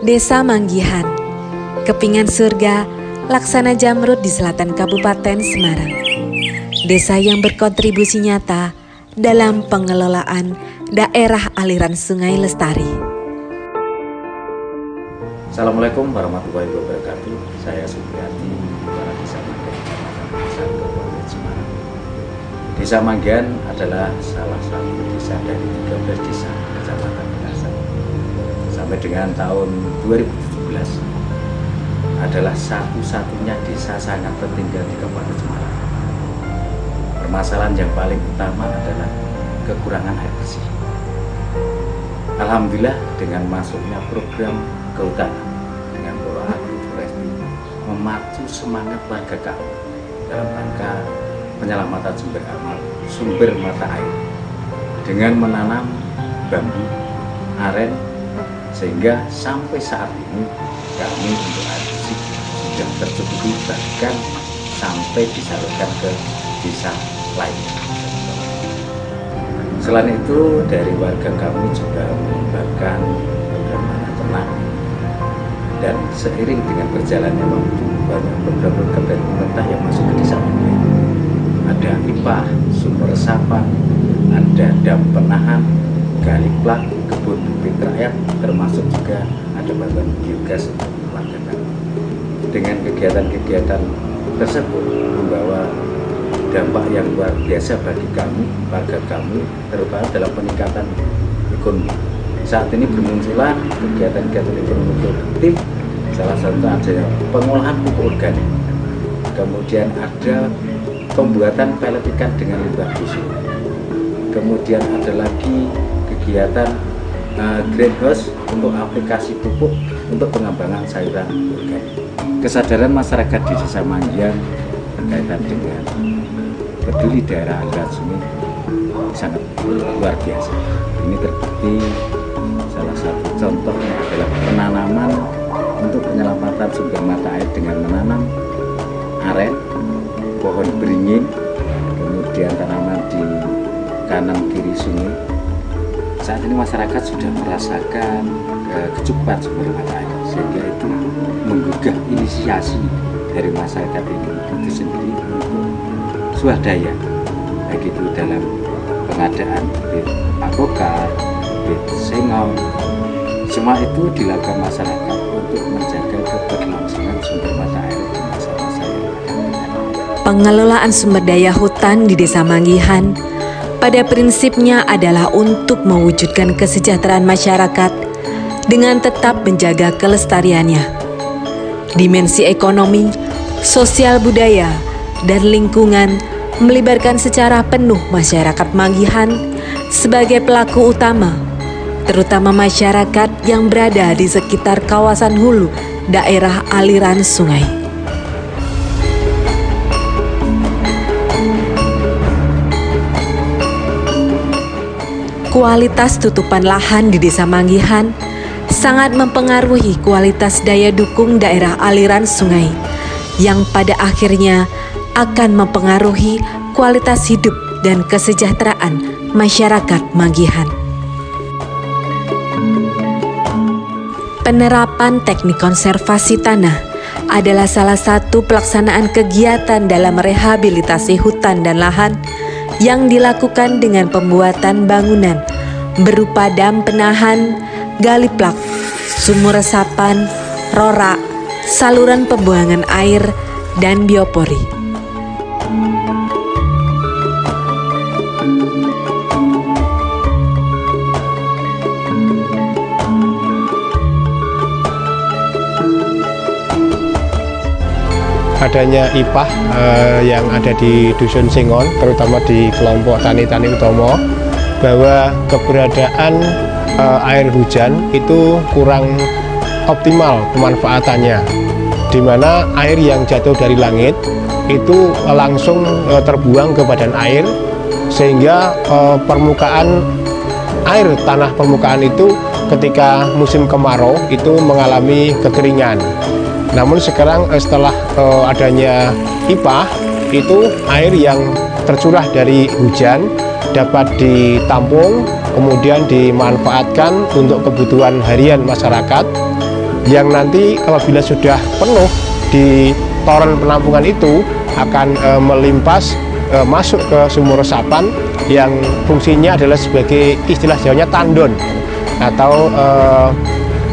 Desa Manggihan, kepingan surga, laksana Jamrud di selatan Kabupaten Semarang. Desa yang berkontribusi nyata dalam pengelolaan daerah aliran Sungai Lestari. Assalamualaikum warahmatullahi wabarakatuh. Saya Supriyati, Kepala Desa Manggihan, Kecamatan Kabupaten Semarang. Desa Manggihan adalah salah satu desa dari 13 desa Kecamatan Belasan. Sampai dengan tahun 2017 adalah satu-satunya desa sangat tertinggal di Kabupaten Semarang. Permasalahan yang paling utama adalah kekurangan air bersih. Alhamdulillah dengan masuknya program kehutanan dengan Polo Agroforestry memacu semangat warga kami dalam rangka penyelamatan sumber mata air dengan menanam bambu, aren, sehingga sampai saat ini kami untuk air bersih sudah tercukupi, bahkan sampai disalurkan ke desa lainnya. Selain itu, dari warga kami juga mengembangkan program ternak, dan seiring dengan berjalannya waktu banyak program-program dari pemerintah yang masuk ke desa ini. Ada IPA, sumber resapan, ada dam penahan, gali plak, kebun bibit rakyat, termasuk juga ada bantuan biogas untuk warga kami. Dengan kegiatan-kegiatan tersebut membawa dampak yang luar biasa bagi kami, warga kami, terutama dalam peningkatan ekonomi. Saat ini bermunculan kegiatan-kegiatan ekonomi produktif, salah satu ada pengolahan pupuk organik, kemudian ada pembuatan pelet ikan dengan limbah busuk, kemudian ada lagi kegiatan greenhouse untuk aplikasi pupuk untuk pengembangan sayuran organik. Kesadaran masyarakat di Desa Manggihan berkaitan dengan peduli daerah aliran sungai sangat luar biasa. Ini terbukti salah satu contohnya adalah penanaman untuk penyelamatan sumber mata air dengan menanam aren, pohon beringin, kemudian tanaman di kanan kiri sungai. Saat ini masyarakat sudah merasakan kecukupan sumber mata air, sehingga itu menggugah inisiasi dari masyarakat ini itu sendiri untuk swadaya, baik itu dalam pengadaan bibit avokat, bibit sengau. Semua itu dilakukan masyarakat untuk menjaga keberlangsungan sumber mata air di masa-masa yang akan datang. Pengelolaan sumber daya hutan di Desa Manggihan pada prinsipnya adalah untuk mewujudkan kesejahteraan masyarakat dengan tetap menjaga kelestariannya. Dimensi ekonomi, sosial budaya, dan lingkungan melibatkan secara penuh masyarakat Manggihan sebagai pelaku utama, terutama masyarakat yang berada di sekitar kawasan hulu daerah aliran sungai. Kualitas tutupan lahan di Desa Manggihan sangat mempengaruhi kualitas daya dukung daerah aliran sungai, yang pada akhirnya akan mempengaruhi kualitas hidup dan kesejahteraan masyarakat Manggihan. Penerapan teknik konservasi tanah adalah salah satu pelaksanaan kegiatan dalam rehabilitasi hutan dan lahan yang dilakukan dengan pembuatan bangunan berupa dam penahan, gali plak, sumur resapan, rorak, saluran pembuangan air, dan biopori. Adanya IPAH yang ada di Dusun Singon, terutama di kelompok Tani-Tani Utomo, bahwa keberadaan air hujan itu kurang optimal pemanfaatannya, di mana air yang jatuh dari langit itu langsung terbuang ke badan air, sehingga permukaan air tanah permukaan itu ketika musim kemarau itu mengalami kekeringan. Namun sekarang setelah adanya IPAH, itu air yang tercurah dari hujan dapat ditampung, kemudian dimanfaatkan untuk kebutuhan harian masyarakat, yang nanti apabila sudah penuh di toren penampungan itu akan melimpas masuk ke sumur resapan yang fungsinya adalah sebagai istilah Jawanya tandon atau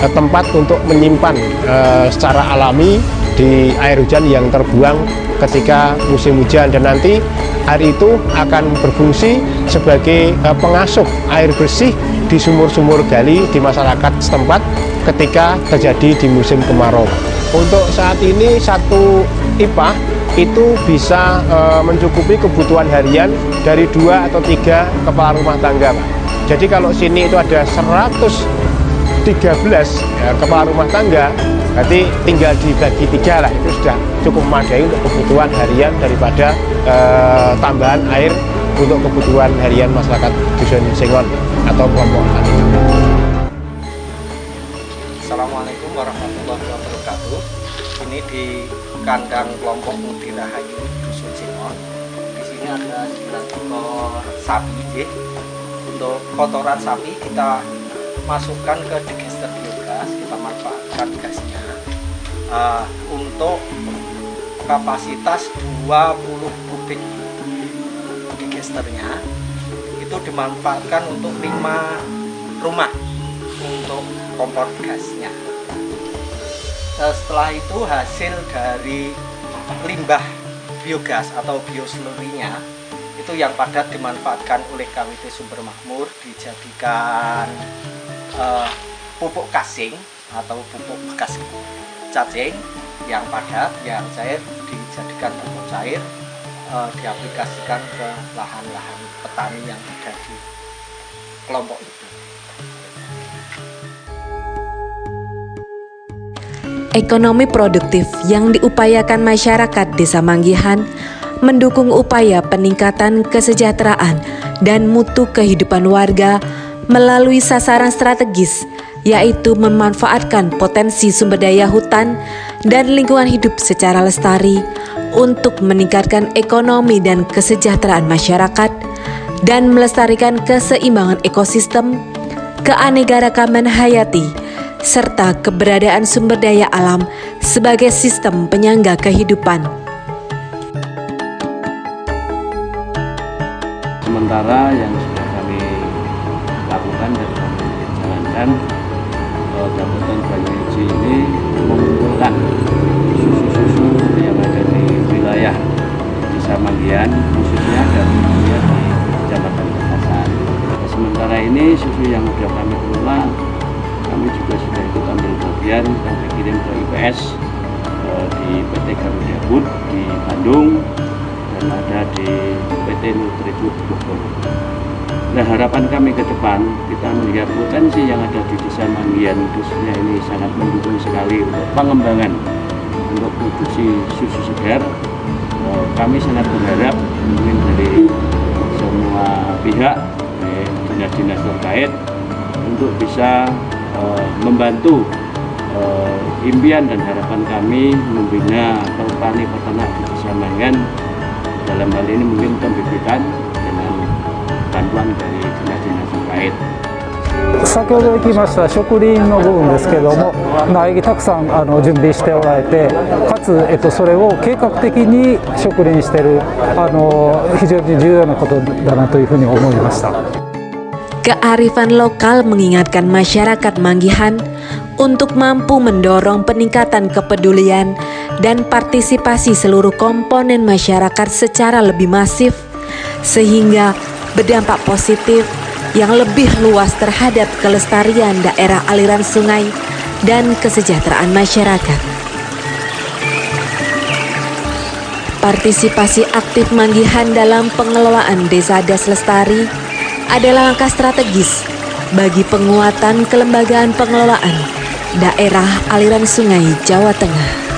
tempat untuk menyimpan secara alami di air hujan yang terbuang ketika musim hujan, dan nanti air itu akan berfungsi sebagai pengasuh air bersih di sumur-sumur gali di masyarakat setempat ketika terjadi di musim kemarau. Untuk saat ini satu IPA itu bisa mencukupi kebutuhan harian dari 2 atau 3 kepala rumah tangga, Pak. Jadi kalau sini itu ada 113 kepala rumah tangga, berarti tinggal dibagi 3 lah, itu sudah cukup memadai untuk kebutuhan harian daripada tambahan air untuk kebutuhan harian masyarakat Dusun Sengon atau kelompok tani. Assalamualaikum warahmatullahi wabarakatuh. Ini di kandang kelompok Mudi Rahayu Dusun Sengon. Di sini ada 9 ekor sapi. Untuk kotoran sapi kita masukkan ke digester biogas, kita manfaatkan gasnya untuk kapasitas 20 kubik digesternya itu dimanfaatkan untuk 5 rumah untuk kompor gasnya. Setelah itu hasil dari limbah biogas atau bioslurinya itu yang padat dimanfaatkan oleh KWT Sumber Makmur, dijadikan pupuk kasing atau pupuk bekas cacing yang padat, yang cair dijadikan pupuk cair, diaplikasikan ke lahan-lahan petani yang ada di kelompok itu. Ekonomi produktif yang diupayakan masyarakat Desa Manggihan mendukung upaya peningkatan kesejahteraan dan mutu kehidupan warga melalui sasaran strategis, yaitu memanfaatkan potensi sumber daya hutan dan lingkungan hidup secara lestari untuk meningkatkan ekonomi dan kesejahteraan masyarakat dan melestarikan keseimbangan ekosistem, keanekaragaman hayati, serta keberadaan sumber daya alam sebagai sistem penyangga kehidupan. Sementara yang sudah kami lakukan dan kami jalankan, Kabupaten Banyuwangi ini mengumpulkan susu-susu yang ada di wilayah Desa Manggihan, khususnya dari di Kecamatan Kekasan. Sementara ini susu yang sudah kami kelola, kami juga sudah ikut ambil bagian dan dikirim ke IPS di PT Garuda Food di Bandung dan ada di PT Nutribut Bogor. Nah, harapan kami ke depan, kita melihat potensi yang ada di Desa Manggihan khususnya ini sangat mendukung sekali untuk pengembangan untuk produksi susu segar. Kami sangat berharap mungkin dari semua pihak, dinas-dinas terkait untuk bisa membantu impian dan harapan kami membina petani peternak di Desa Manggihan, dalam hal ini mungkin pembibitan dengan bantuan dari dinas-dinas terkait. 先ほど行きました植林の部分ですけれども、苗木たくさん準備しておられて、かつ、それを計画的に植林している非常に重要なことだなというふうに思いました。 Kearifan lokal mengingatkan masyarakat Manggihan untuk mampu mendorong peningkatan kepedulian dan partisipasi seluruh komponen masyarakat secara lebih masif, sehingga berdampak positif yang lebih luas terhadap kelestarian daerah aliran sungai dan kesejahteraan masyarakat. Partisipasi aktif Manggihan dalam pengelolaan Desa Das Lestari adalah langkah strategis bagi penguatan kelembagaan pengelolaan daerah aliran sungai Jawa Tengah.